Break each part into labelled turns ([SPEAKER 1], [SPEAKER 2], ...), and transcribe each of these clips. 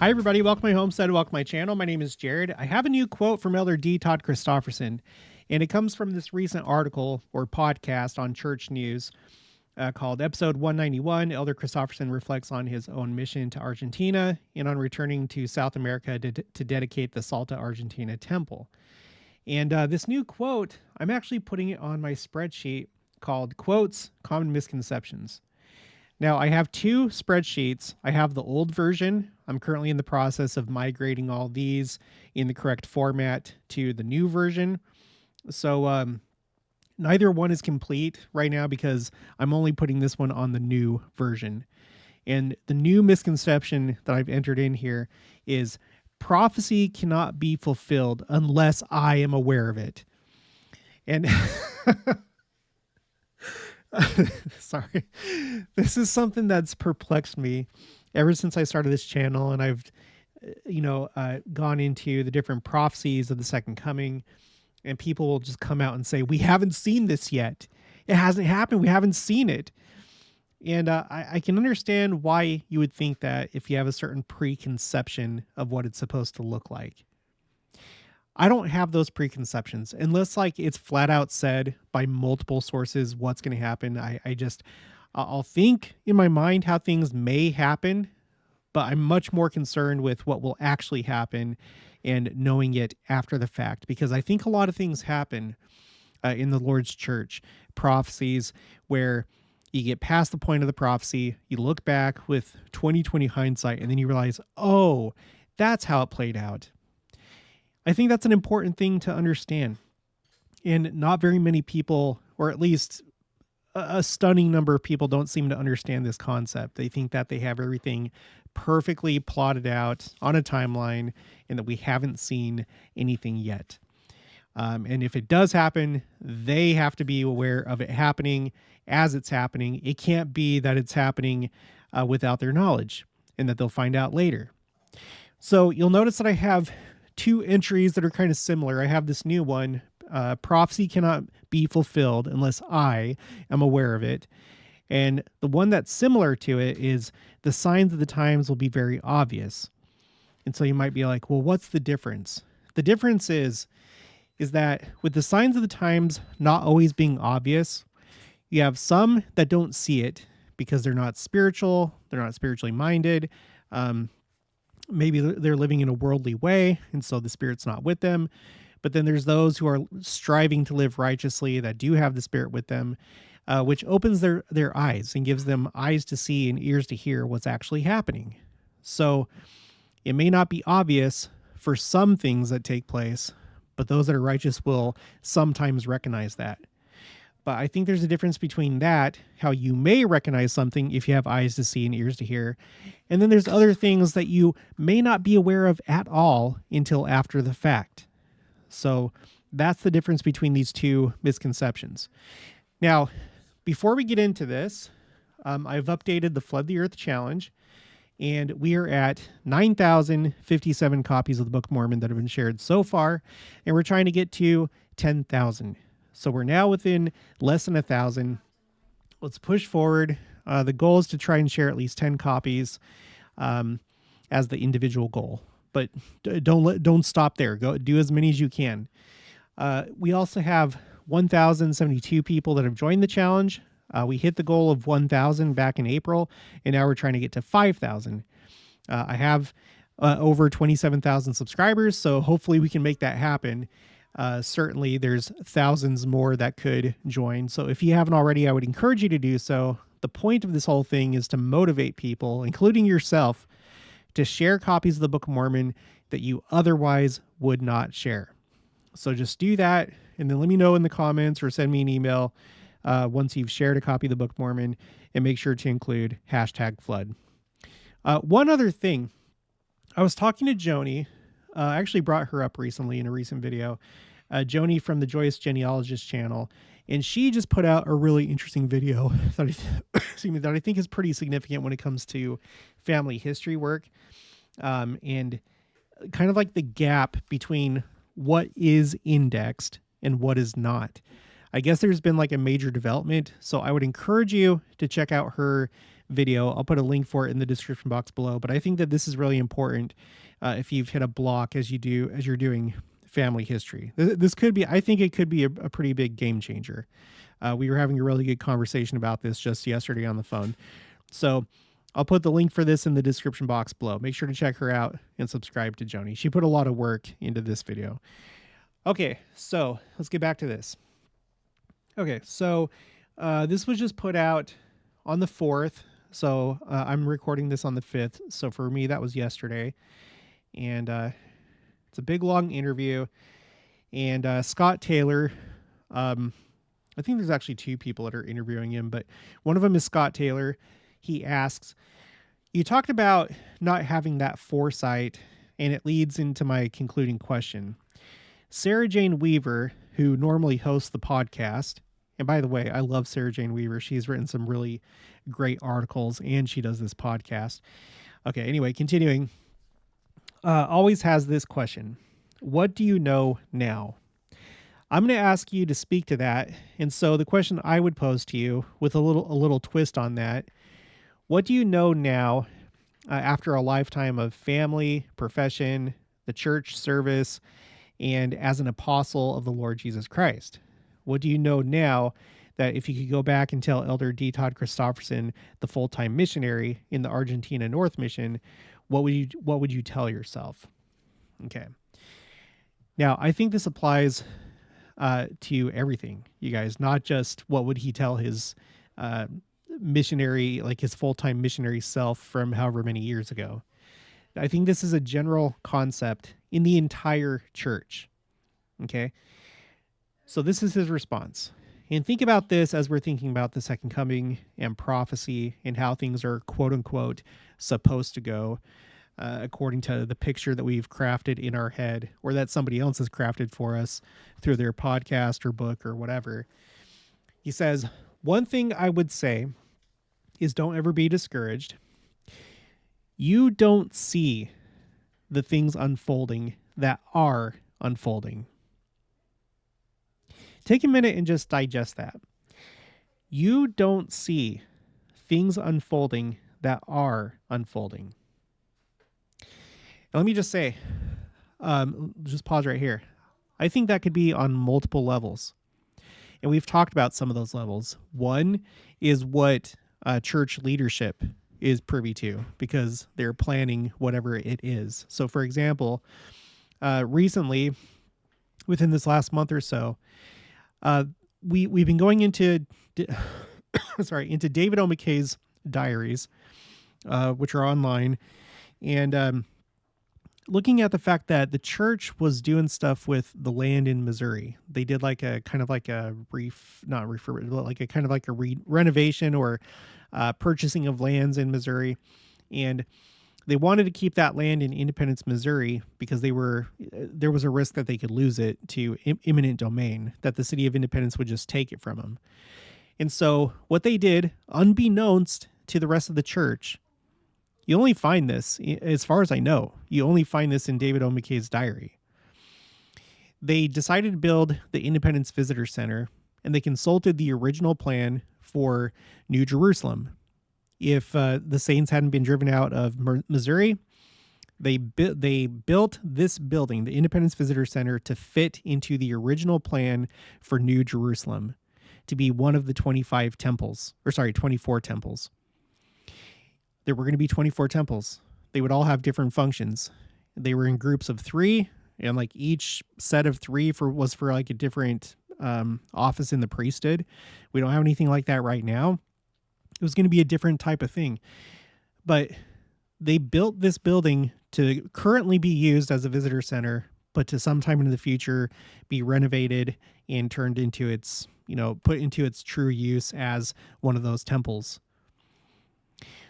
[SPEAKER 1] Hi, everybody. Welcome to my homestead. Welcome to my channel. My name is Jared. I have a new quote from Elder D. Todd Christofferson, and it comes from this recent article or podcast on Church News called Episode 191. Elder Christofferson reflects on his own mission to Argentina and on returning to South America to dedicate the Salta Argentina Temple. And this new quote, I'm actually putting it on my spreadsheet called Quotes, Common Misconceptions. Now, I have two spreadsheets. I have the old version. I'm currently in the process of migrating all these in the correct format to the new version. So neither one is complete right now because I'm only putting this one on the new version. And the new misconception that I've entered in here is prophecy cannot be fulfilled unless I am aware of it. And sorry, this is something that's perplexed me ever since I started this channel, and I've gone into the different prophecies of the second coming, and people will just come out and say, we haven't seen this yet. It hasn't happened. We haven't seen it. And I can understand why you would think that if you have a certain preconception of what it's supposed to look like. I don't have those preconceptions unless like it's flat out said by multiple sources what's going to happen. I'll think in my mind how things may happen, but I'm much more concerned with what will actually happen and knowing it after the fact, because I think a lot of things happen in the Lord's church, prophecies where you get past the point of the prophecy, you look back with 20/20 hindsight, and then you realize, oh, that's how it played out. I think that's an important thing to understand. And not very many people, or at least a stunning number of people, don't seem to understand this concept. They think that they have everything perfectly plotted out on a timeline and that we haven't seen anything yet. And if it does happen, they have to be aware of it happening as it's happening. It can't be that it's happening without their knowledge and that they'll find out later. So you'll notice that I have two entries that are kind of similar. I have this new one, prophecy cannot be fulfilled unless I am aware of it. And the one that's similar to it is the signs of the times will be very obvious. And so you might be like, well, what's the difference? The difference is that with the signs of the times not always being obvious, you have some that don't see it because they're not spiritual, they're not spiritually minded. Maybe they're living in a worldly way, and so the Spirit's not with them. But then there's those who are striving to live righteously that do have the Spirit with them, which opens their eyes and gives them eyes to see and ears to hear what's actually happening. So it may not be obvious for some things that take place, but those that are righteous will sometimes recognize that. But I think there's a difference between that, how you may recognize something if you have eyes to see and ears to hear. And then there's other things that you may not be aware of at all until after the fact. So that's the difference between these two misconceptions. Now, before we get into this, I've updated the Flood the Earth Challenge, and we are at 9,057 copies of the Book of Mormon that have been shared so far, and we're trying to get to 10,000. So we're now within less than 1,000. Let's push forward. The goal is to try and share at least 10 copies as the individual goal. But don't stop there. Go do as many as you can. We also have 1,072 people that have joined the challenge. We hit the goal of 1,000 back in April, and now we're trying to get to 5,000. I have over 27,000 subscribers, so hopefully we can make that happen. Certainly there's thousands more that could join. So if you haven't already, I would encourage you to do so. The point of this whole thing is to motivate people, including yourself, to share copies of the Book of Mormon that you otherwise would not share. So just do that, and then let me know in the comments or send me an email once you've shared a copy of the Book of Mormon, and make sure to include #flood. One other thing, I was talking to Joni. I actually brought her up recently in a recent video, Joni from the Joyous Genealogist channel, and she just put out a really interesting video that I think is pretty significant when it comes to family history work, and kind of like the gap between what is indexed and what is not. I guess there's been like a major development, so I would encourage you to check out her video. I'll put a link for it in the description box below. But I think that this is really important if you've hit a block as you're doing family history. This could be, I think it could be a pretty big game changer. We were having a really good conversation about this just yesterday on the phone. So I'll put the link for this in the description box below. Make sure to check her out and subscribe to Joni. She put a lot of work into this video. Okay, so let's get back to this. Okay, so this was just put out on the 4th. So I'm recording this on the 5th. So for me, that was yesterday. And it's a big, long interview. And Scott Taylor, I think there's actually 2 people that are interviewing him, but one of them is Scott Taylor. He asks, you talked about not having that foresight, and it leads into my concluding question. Sarah Jane Weaver, who normally hosts the podcast, and by the way, I love Sarah Jane Weaver. She's written some really great articles, and she does this podcast. Okay, anyway, continuing. Always has this question. What do you know now? I'm going to ask you to speak to that. And so the question I would pose to you with a little twist on that, what do you know now after a lifetime of family, profession, the church service, and as an apostle of the Lord Jesus Christ? What do you know now that if you could go back and tell Elder D. Todd Christofferson, the full-time missionary in the Argentina North Mission, what would you tell yourself? Okay. Now, I think this applies to everything, you guys, not just what would he tell his missionary, like his full-time missionary self from however many years ago. I think this is a general concept in the entire church. Okay. So this is his response. And think about this as we're thinking about the second coming and prophecy and how things are quote unquote supposed to go according to the picture that we've crafted in our head or that somebody else has crafted for us through their podcast or book or whatever. He says, one thing I would say is don't ever be discouraged. You don't see the things unfolding that are unfolding. Take a minute and just digest that. You don't see things unfolding that are unfolding. And let me just say, just pause right here. I think that could be on multiple levels. And we've talked about some of those levels. One is what church leadership is privy to because they're planning whatever it is. So for example, recently, within this last month or so, we've been going into into David O. McKay's diaries, which are online, and looking at the fact that the church was doing stuff with the land in Missouri. They did like a kind of like a renovation or purchasing of lands in Missouri, and they wanted to keep that land in Independence, Missouri, because there was a risk that they could lose it to eminent domain, that the city of Independence would just take it from them. And so what they did, unbeknownst to the rest of the church, you only find this, as far as I know, you only find this in David O. McKay's diary. They decided to build the Independence Visitor Center, and they consulted the original plan for New Jerusalem. If the Saints hadn't been driven out of Missouri, they built this building, the Independence Visitor Center, to fit into the original plan for New Jerusalem, to be one of the 24 temples. There were going to be 24 temples. They would all have different functions. They were in groups of 3, and like each set of 3 was for like a different office in the priesthood. We don't have anything like that right now. It was going to be a different type of thing. But they built this building to currently be used as a visitor center, but to sometime in the future be renovated and turned into its, put into its true use as one of those temples.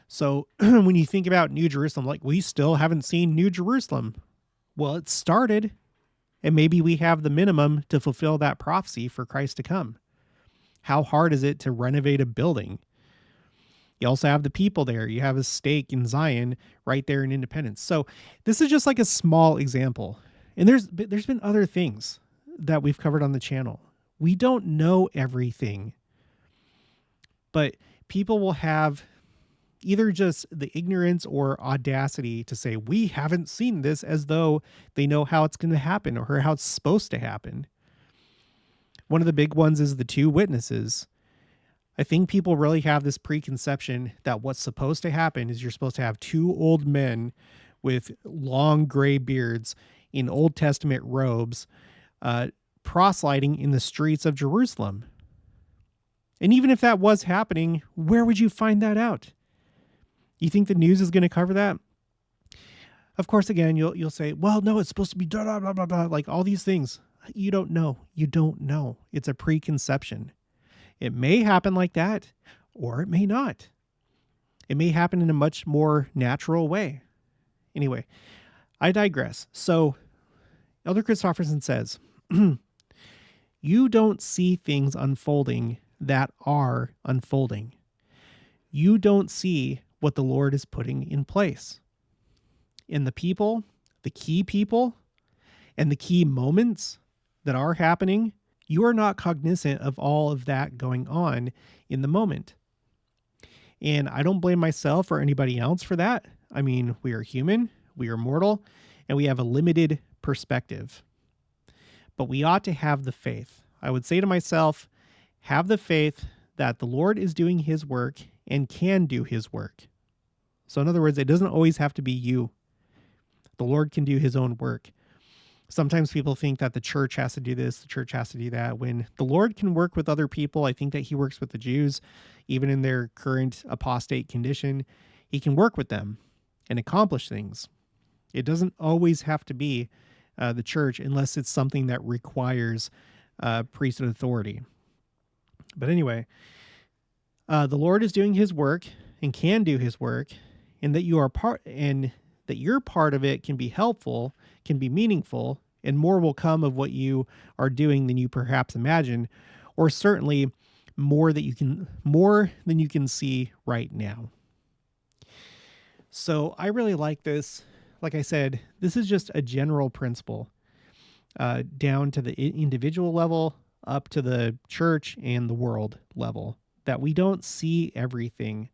[SPEAKER 1] So when you think about New Jerusalem, like we still haven't seen New Jerusalem. Well, it started, and maybe we have the minimum to fulfill that prophecy for Christ to come. How hard is it to renovate a building? You also have the people there. You have a stake in Zion right there in Independence. So this is just like a small example. And there's been other things that we've covered on the channel. We don't know everything, but people will have Either just the ignorance or audacity to say, we haven't seen this, as though they know how it's going to happen or how it's supposed to happen. One of the big ones is the two witnesses. I think people really have this preconception that what's supposed to happen is you're supposed to have two old men with long gray beards in Old Testament robes proselyting in the streets of Jerusalem. And even if that was happening, where would you find that out? You think the news is going to cover that? Of course, again, you'll say, well, no, it's supposed to be blah, blah, blah, blah, blah, like all these things. You don't know. You don't know. It's a preconception. It may happen like that, or it may not. It may happen in a much more natural way. Anyway, I digress. So, Elder Christofferson says, you don't see things unfolding that are unfolding. You don't see what the Lord is putting in place. And the people, the key people, and the key moments that are happening, you are not cognizant of all of that going on in the moment. And I don't blame myself or anybody else for that. I mean, we are human, we are mortal, and we have a limited perspective. But we ought to have the faith. I would say to myself, have the faith that the Lord is doing his work and can do his work. So in other words, it doesn't always have to be you. The Lord can do his own work. Sometimes people think that the church has to do this, the church has to do that. When the Lord can work with other people, I think that he works with the Jews, even in their current apostate condition. He can work with them and accomplish things. It doesn't always have to be the church unless it's something that requires priesthood authority. But anyway, the Lord is doing his work and can do his work, and that you are part, and that your part of it can be helpful, can be meaningful, and more will come of what you are doing than you perhaps imagine, or certainly more than you can see right now. So I really like this. Like I said, this is just a general principle, down to the individual level, up to the church and the world level, that we don't see everything.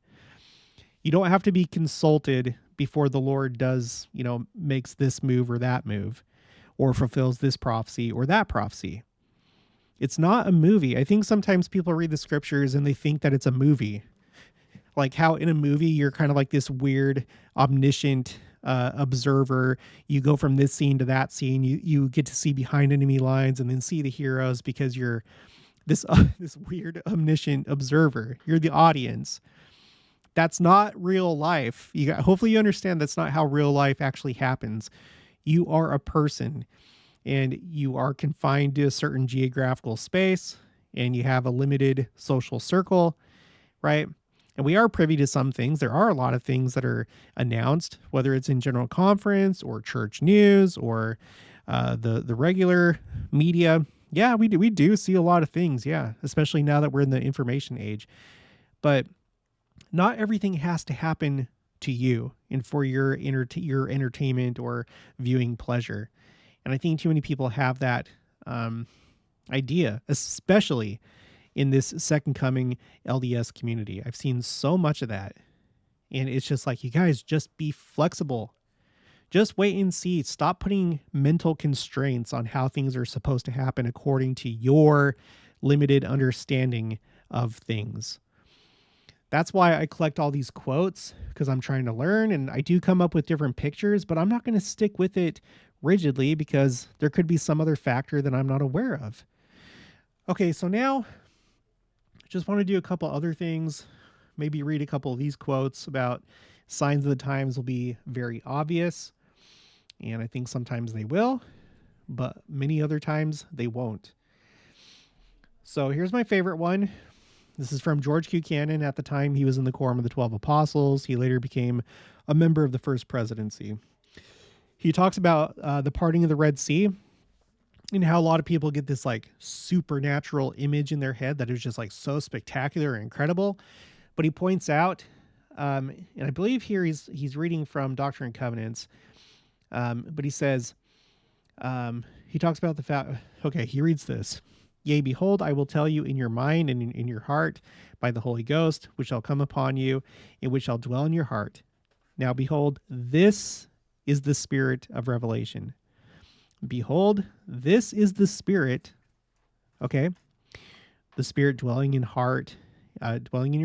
[SPEAKER 1] You don't have to be consulted before the Lord does, makes this move or that move, or fulfills this prophecy or that prophecy. It's not a movie. I think sometimes people read the scriptures and they think that it's a movie. Like how in a movie, you're kind of like this weird, omniscient observer. You go from this scene to that scene. You get to see behind enemy lines and then see the heroes because you're this weird, omniscient observer. You're the audience. That's not real life. Hopefully you understand that's not how real life actually happens. You are a person and you are confined to a certain geographical space and you have a limited social circle, right? And we are privy to some things. There are a lot of things that are announced, whether it's in general conference or church news or the regular media. Yeah, we do see a lot of things. Yeah, especially now that we're in the information age. But not everything has to happen to you and for your entertainment or viewing pleasure. And I think too many people have that idea, especially in this second coming LDS community. I've seen so much of that. And it's just like, you guys, just be flexible. Just wait and see. Stop putting mental constraints on how things are supposed to happen according to your limited understanding of things. That's why I collect all these quotes, because I'm trying to learn, and I do come up with different pictures, but I'm not going to stick with it rigidly because there could be some other factor that I'm not aware of. Okay, so now I just want to do a couple other things, maybe read a couple of these quotes about signs of the times will be very obvious, and I think sometimes they will, but many other times they won't. So here's my favorite one. This is from George Q. Cannon. At the time, he was in the Quorum of the 12 Apostles. He later became a member of the First Presidency. He talks about the parting of the Red Sea and how a lot of people get this like supernatural image in their head that is just like so spectacular and incredible. But he points out, and I believe here he's reading from Doctrine and Covenants, but he says, he talks about the fact, okay, he reads this. Yea, behold, I will tell you in your mind and in your heart by the Holy Ghost, which shall come upon you, and which shall dwell in your heart. Now, behold, this is the spirit of revelation. Behold, this is the spirit, okay? The spirit dwelling in your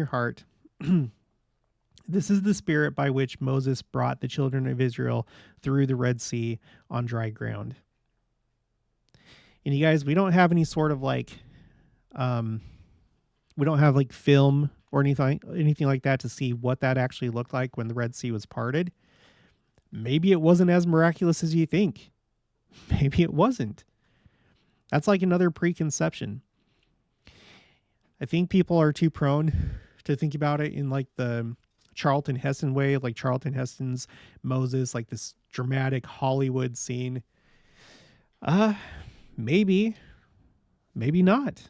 [SPEAKER 1] heart. This is the spirit by which Moses brought the children of Israel through the Red Sea on dry ground. And you guys, we don't have any sort of we don't have like film or anything like that to see what that actually looked like when the Red Sea was parted. Maybe it wasn't as miraculous as you think. Maybe it wasn't. That's like another preconception. I think people are too prone to think about it in like the Charlton Heston way, like Charlton Heston's Moses, like this dramatic Hollywood scene. Maybe not.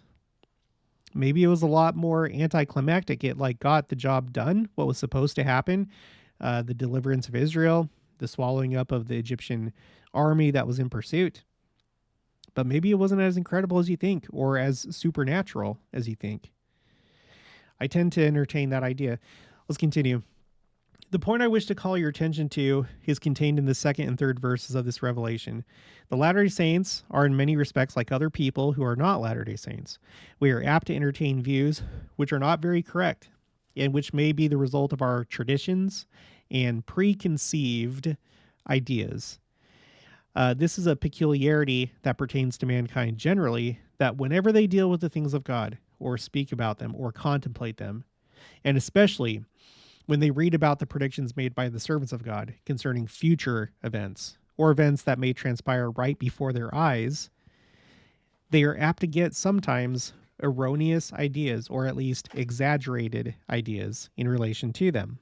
[SPEAKER 1] Maybe it was a lot more anticlimactic. It like got the job done, what was supposed to happen, the deliverance of Israel, the swallowing up of the Egyptian army that was in pursuit. But maybe it wasn't as incredible as you think, or as supernatural as you think. I tend to entertain that idea. Let's continue. The point I wish to call your attention to is contained in the second and third verses of this revelation. The Latter-day Saints are in many respects like other people who are not Latter-day Saints. We are apt to entertain views which are not very correct, and which may be the result of our traditions and preconceived ideas. This is a peculiarity that pertains to mankind generally, that whenever they deal with the things of God, or speak about them, or contemplate them, and especially when they read about the predictions made by the servants of God concerning future events, or events that may transpire right before their eyes, they are apt to get sometimes erroneous ideas, or at least exaggerated ideas in relation to them.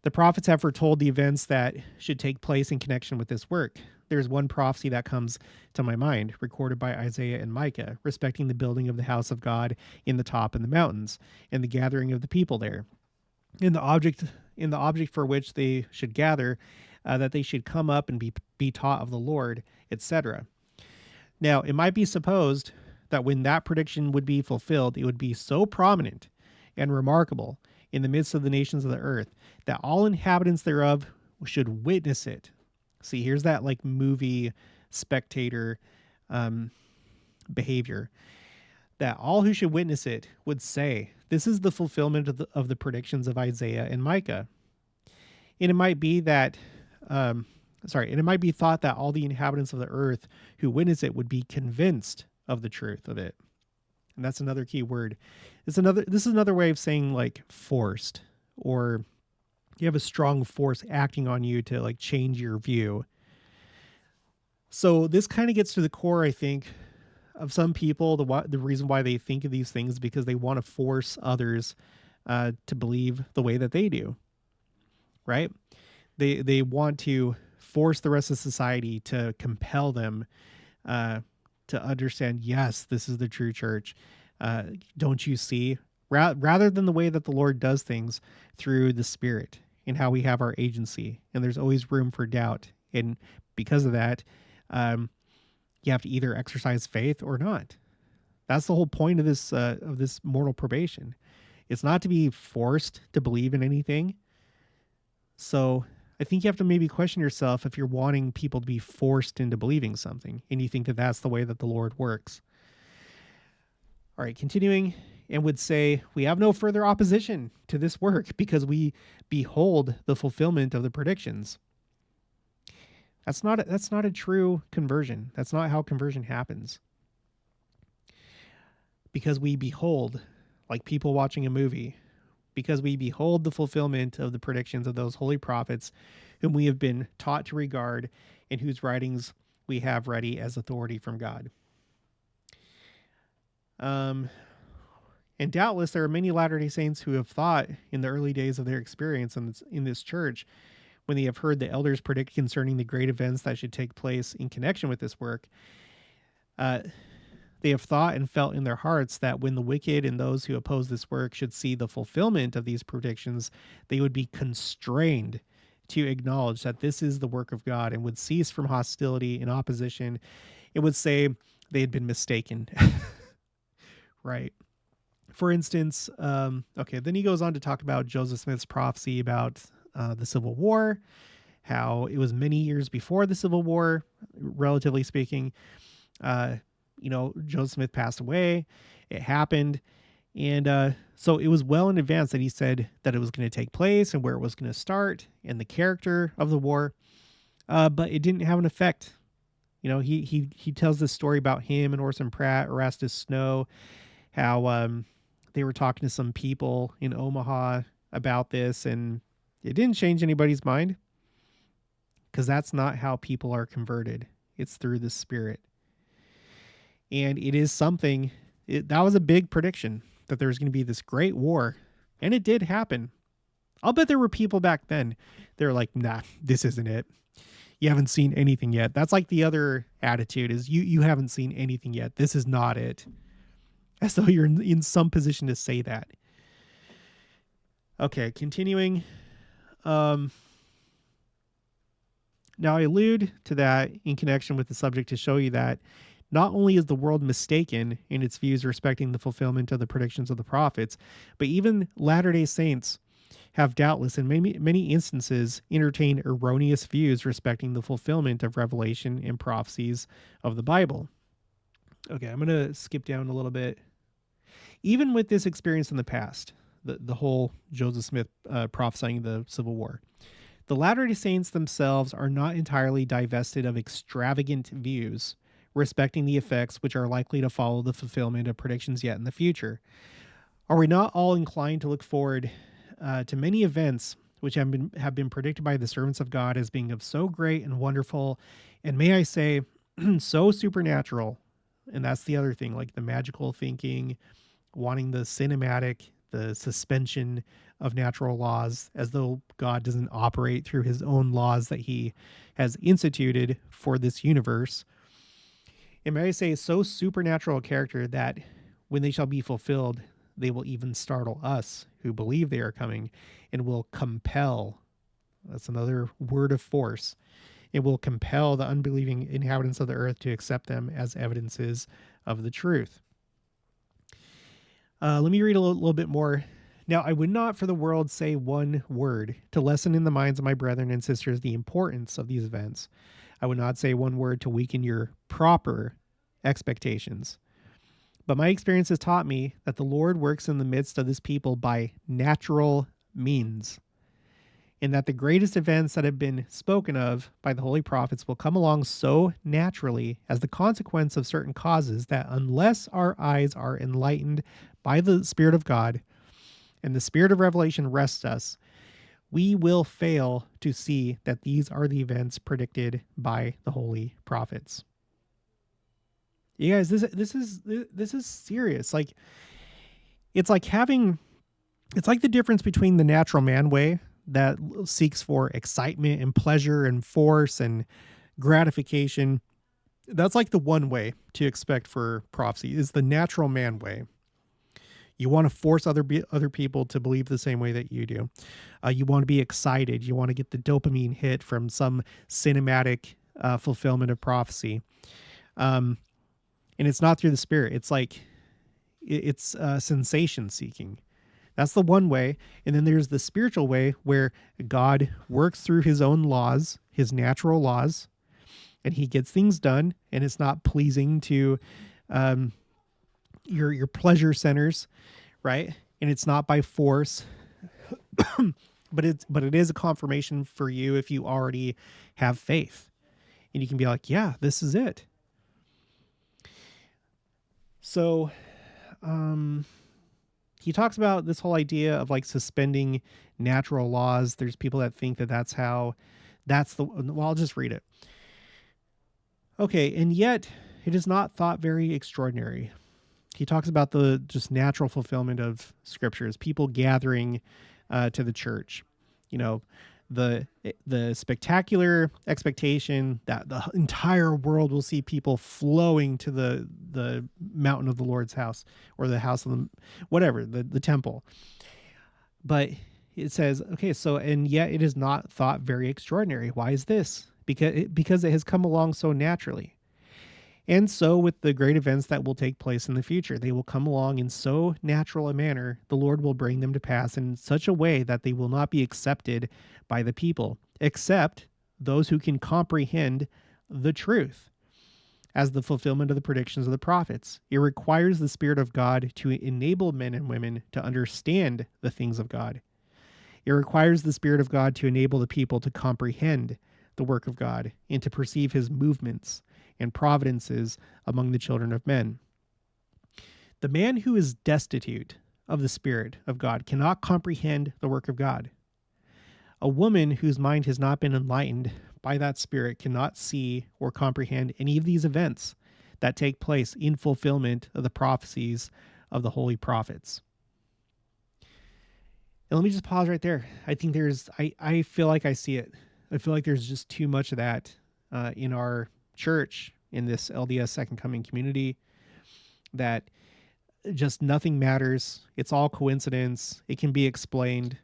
[SPEAKER 1] The prophets have foretold the events that should take place in connection with this work. There's one prophecy that comes to my mind, recorded by Isaiah and Micah, respecting the building of the house of God in the top in the mountains, and the gathering of the people there, in the object for which they should gather, that they should come up and be taught of the Lord, etc. Now, it might be supposed that when that prediction would be fulfilled, it would be so prominent and remarkable in the midst of the nations of the earth that all inhabitants thereof should witness it. See, here's that like movie spectator behavior, that all who should witness it would say, this is the fulfillment of the predictions of Isaiah and Micah. And it might be that, and it might be thought that all the inhabitants of the earth who witness it would be convinced of the truth of it. And that's another key word. This is another way of saying like forced, or you have a strong force acting on you to like change your view. So this kind of gets to the core, I think, of some people. The reason why they think of these things, because they want to force others to believe the way that they do, right? They want to force the rest of society to compel them to understand, yes, this is the true church. Don't you see? Rather than the way that the Lord does things through the Spirit and how we have our agency. And there's always room for doubt. And because of that, you have to either exercise faith or not. That's the whole point of this mortal probation. It's not to be forced to believe in anything. So I think you have to maybe question yourself if you're wanting people to be forced into believing something, and you think that that's the way that the Lord works. All right, continuing, and would say, we have no further opposition to this work because we behold the fulfillment of the predictions. That's not a true conversion. That's not how conversion happens. Because we behold, like people watching a movie, because we behold the fulfillment of the predictions of those holy prophets whom we have been taught to regard, and whose writings we have ready as authority from God. And doubtless there are many Latter-day Saints who have thought in the early days of their experience in this church, when they have heard the elders predict concerning the great events that should take place in connection with this work, they have thought and felt in their hearts that when the wicked and those who oppose this work should see the fulfillment of these predictions, they would be constrained to acknowledge that this is the work of God, and would cease from hostility and opposition. It would say they had been mistaken. Right. For instance, okay, then he goes on to talk about Joseph Smith's prophecy about the Civil War, how it was many years before the Civil War, relatively speaking. Joseph Smith passed away. It happened. And so it was well in advance that he said that it was going to take place and where it was going to start and the character of the war. But it didn't have an effect. He tells this story about him and Orson Pratt, Erastus Snow, how they were talking to some people in Omaha about this, and it didn't change anybody's mind, because that's not how people are converted. It's through the Spirit. And it is something, that was a big prediction, that there was going to be this great war, and it did happen. I'll bet there were people back then, they're like, nah, this isn't it. You haven't seen anything yet. That's like the other attitude is you haven't seen anything yet. This is not it. As though you're in some position to say that. Okay, continuing. Now I allude to that in connection with the subject to show you that not only is the world mistaken in its views respecting the fulfillment of the predictions of the prophets, but even Latter-day Saints have doubtless in many instances entertained erroneous views respecting the fulfillment of revelation and prophecies of the Bible. Okay, I'm going to skip down a little bit. Even with this experience in the past, the whole Joseph Smith prophesying the Civil War, the Latter-day Saints themselves are not entirely divested of extravagant views respecting the effects which are likely to follow the fulfillment of predictions yet in the future. Are we not all inclined to look forward to many events which have been predicted by the servants of God as being of so great and wonderful, and may I say, so supernatural? And that's the other thing, like the magical thinking, wanting the cinematic, the suspension of natural laws, as though God doesn't operate through his own laws that he has instituted for this universe. And may I say, so supernatural a character that when they shall be fulfilled, they will even startle us who believe they are coming, and will compel. That's another word of force. It will compel the unbelieving inhabitants of the earth to accept them as evidences of the truth. Let me read a little bit more. Now, I would not for the world say one word to lessen in the minds of my brethren and sisters the importance of these events. I would not say one word to weaken your proper expectations. But my experience has taught me that the Lord works in the midst of this people by natural means, and that the greatest events that have been spoken of by the holy prophets will come along so naturally as the consequence of certain causes that unless our eyes are enlightened by the Spirit of God and the Spirit of revelation rests us, we will fail to see that these are the events predicted by the holy prophets. You guys, this is serious. Like, it's like the difference between the natural man way that seeks for excitement and pleasure and force and gratification. That's like the one way to expect for prophecy is the natural man way. You want to force other people to believe the same way that you do. You want to be excited. You want to get the dopamine hit from some cinematic fulfillment of prophecy. And it's not through the Spirit. It's like, it's sensation seeking. That's the one way. And then there's the spiritual way where God works through his own laws, his natural laws, and he gets things done. And it's not pleasing to your pleasure centers, right? And it's not by force, but it is a confirmation for you if you already have faith. And you can be like, yeah, this is it. So, he talks about this whole idea of like suspending natural laws. There's people that think that well, I'll just read it. Okay. And yet it is not thought very extraordinary. He talks about the just natural fulfillment of scriptures, people gathering, to the church, the spectacular expectation that the entire world will see people flowing to the mountain of the Lord's house, or the house of the temple. But it says, okay, so, and yet it is not thought very extraordinary. Why is this? Because it has come along so naturally. And so with the great events that will take place in the future, they will come along in so natural a manner, the Lord will bring them to pass in such a way that they will not be accepted by the people, except those who can comprehend the truth as the fulfillment of the predictions of the prophets. It requires the Spirit of God to enable men and women to understand the things of God. It requires the Spirit of God to enable the people to comprehend the work of God and to perceive his movements and providences among the children of men. The man who is destitute of the Spirit of God cannot comprehend the work of God. A woman whose mind has not been enlightened by that Spirit cannot see or comprehend any of these events that take place in fulfillment of the prophecies of the holy prophets. And let me just pause right there. I think I feel like I see it. I feel like there's just too much of that in our church, in this LDS Second Coming community, that just nothing matters. It's all coincidence. It can be explained,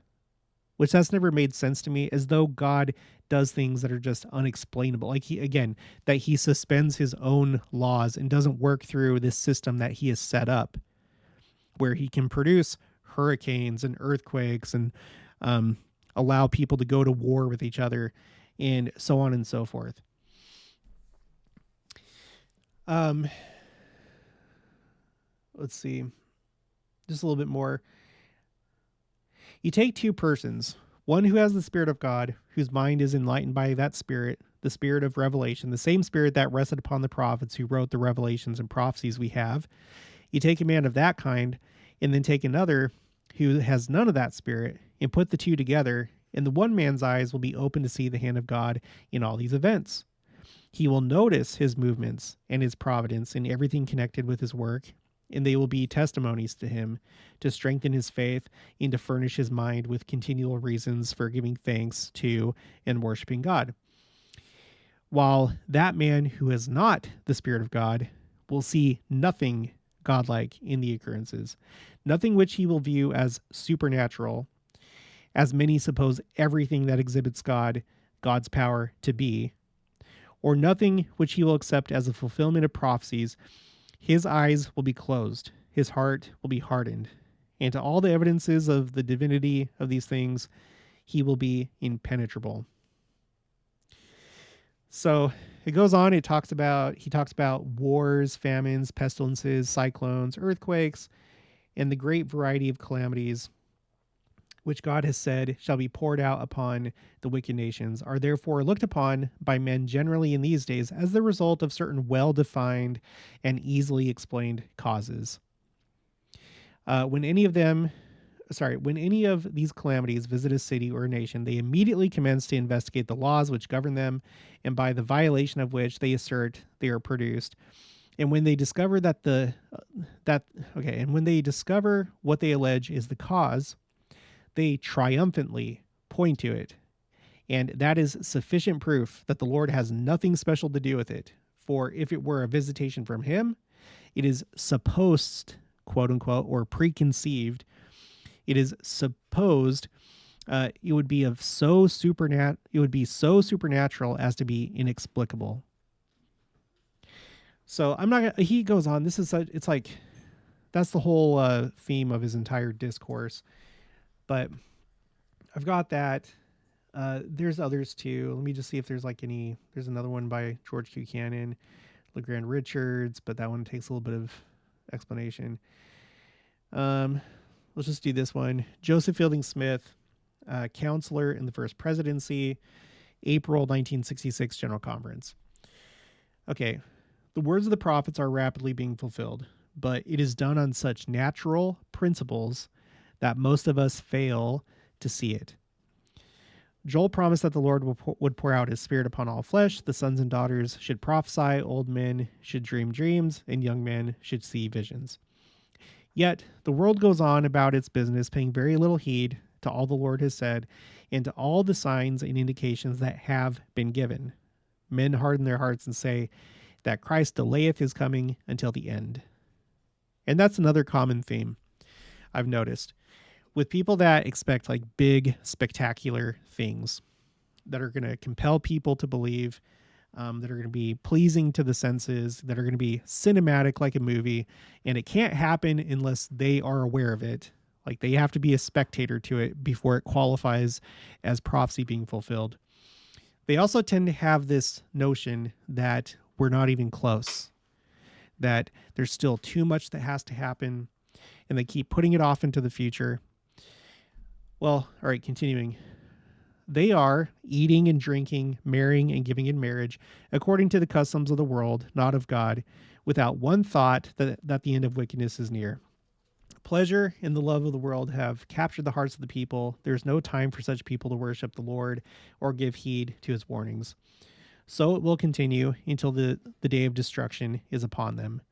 [SPEAKER 1] which that's never made sense to me, as though God does things that are just unexplainable. Like that he suspends his own laws and doesn't work through this system that he has set up where he can produce hurricanes and earthquakes and allow people to go to war with each other and so on and so forth. Let's see, just a little bit more. You take two persons, one who has the Spirit of God, whose mind is enlightened by that Spirit, the Spirit of revelation, the same Spirit that rested upon the prophets who wrote the revelations and prophecies we have. You take a man of that kind and then take another who has none of that Spirit and put the two together, and the one man's eyes will be open to see the hand of God in all these events. He will notice his movements and his providence in everything connected with his work, and they will be testimonies to him to strengthen his faith and to furnish his mind with continual reasons for giving thanks to and worshiping God. While that man who has not the Spirit of God will see nothing godlike in the occurrences, nothing which he will view as supernatural, as many suppose everything that exhibits God's power to be, or nothing which he will accept as a fulfillment of prophecies. His eyes will be closed, his heart will be hardened, and to all the evidences of the divinity of these things, he will be impenetrable. So it goes on. He talks about wars, famines, pestilences, cyclones, earthquakes, and the great variety of calamities which God has said shall be poured out upon the wicked nations, are therefore looked upon by men generally in these days as the result of certain well-defined and easily explained causes. When any of these calamities visit a city or a nation, they immediately commence to investigate the laws which govern them, and by the violation of which they assert they are produced. And when they discover when they discover what they allege is the cause, they triumphantly point to it. And that is sufficient proof that the Lord has nothing special to do with it. For if it were a visitation from him, it is supposed, quote unquote, or preconceived, it is supposed it would be so supernatural as to be inexplicable. So he goes on. It's like, that's the whole theme of his entire discourse. But I've got that. There's others too. Let me just see if there's there's another one by George Q. Cannon, LeGrand Richards, but that one takes a little bit of explanation. Let's just do this one. Joseph Fielding Smith, counselor in the first presidency, April 1966 General Conference. Okay, the words of the prophets are rapidly being fulfilled, but it is done on such natural principles that most of us fail to see it. Joel promised that the Lord would pour out his Spirit upon all flesh. The sons and daughters should prophesy, old men should dream dreams, and young men should see visions. Yet the world goes on about its business, paying very little heed to all the Lord has said and to all the signs and indications that have been given. Men harden their hearts and say that Christ delayeth his coming until the end. And that's another common theme I've noticed with people that expect big, spectacular things that are going to compel people to believe. that are going to be pleasing to the senses, that are going to be cinematic like a movie, and it can't happen unless they are aware of it. Like they have to be a spectator to it before it qualifies as prophecy being fulfilled. They also tend to have this notion that we're not even close, that there's still too much that has to happen, and they keep putting it off into the future. Well, all right, continuing. They are eating and drinking, marrying and giving in marriage, according to the customs of the world, not of God, without one thought that the end of wickedness is near. Pleasure and the love of the world have captured the hearts of the people. There's no time for such people to worship the Lord or give heed to his warnings. So it will continue until the day of destruction is upon them.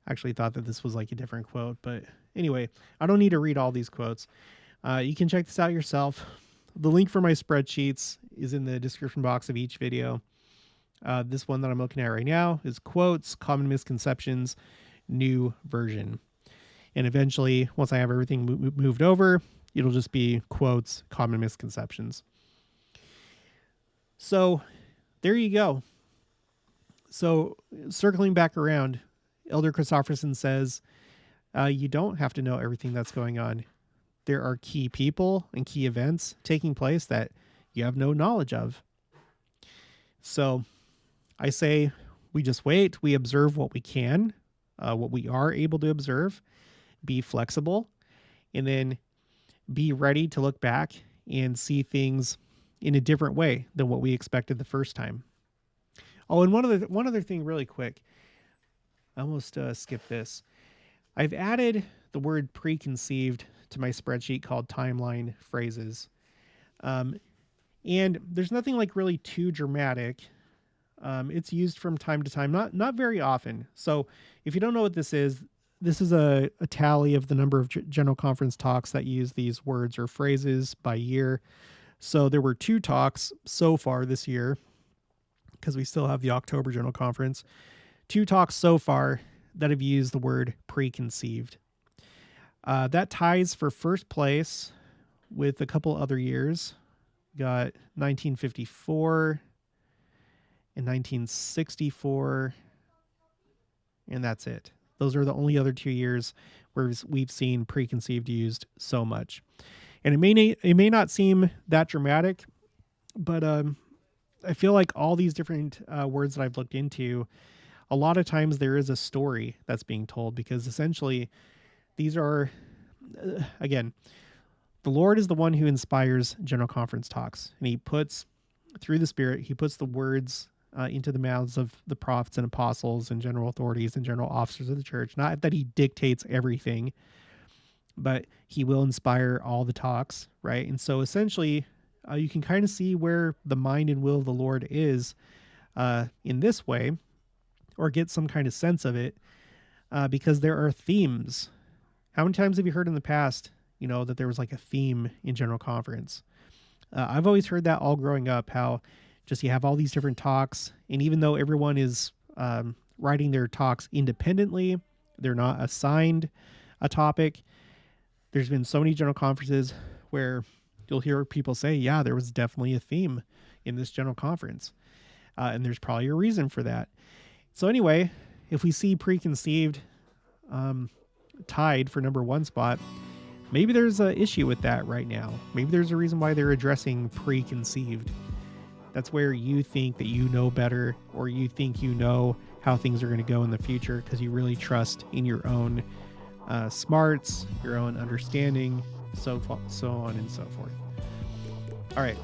[SPEAKER 1] Actually thought that this was like a different quote, but anyway, I don't need to read all these quotes. You can check this out yourself. The link for my spreadsheets is in the description box of each video. This one that I'm looking at right now is quotes, common misconceptions, new version. And eventually, once I have everything moved over, it'll just be quotes, common misconceptions. So there you go. So circling back around, Elder Christofferson says, you don't have to know everything that's going on. There are key people and key events taking place that you have no knowledge of. So I say we just wait. We observe what we can, what we are able to observe, be flexible, and then be ready to look back and see things in a different way than what we expected the first time. Oh, and one other thing really quick. I almost skipped this. I've added the word preconceived to my spreadsheet called timeline phrases. And there's nothing like really too dramatic. It's used from time to time, not very often. So if you don't know what this is a tally of the number of General Conference talks that use these words or phrases by year. So there were 2 talks so far this year, because we still have the October General Conference. 2 talks so far that have used the word preconceived. That ties for first place with a couple other years. Got 1954 and 1964, and that's it. Those are the only other 2 years where we've seen preconceived used so much. And it may not seem that dramatic, but I feel like all these different words that I've looked into, a lot of times there is a story that's being told, because essentially these are, again, the Lord is the one who inspires General Conference talks, and he puts, through the Spirit, he puts the words into the mouths of the prophets and apostles and general authorities and general officers of the church. Not that he dictates everything, but he will inspire all the talks, right? And so essentially, you can kind of see where the mind and will of the Lord is in this way, or get some kind of sense of it, because there are themes. How many times have you heard in the past, that there was like a theme in General Conference? I've always heard that all growing up, how just you have all these different talks, and even though everyone is writing their talks independently, they're not assigned a topic. There's been so many General Conferences where you'll hear people say, yeah, there was definitely a theme in this General Conference. And there's probably a reason for that. So anyway, if we see preconceived tied for number 1 spot, maybe there's an issue with that right now. Maybe there's a reason why they're addressing preconceived. That's where you think that you know better, or you think you know how things are going to go in the future because you really trust in your own smarts, your own understanding, so on and so forth. All right.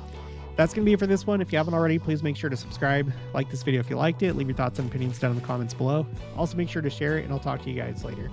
[SPEAKER 1] That's going to be it for this one. If you haven't already, please make sure to subscribe, like this video if you liked it, leave your thoughts and opinions down in the comments below. Also make sure to share it, and I'll talk to you guys later.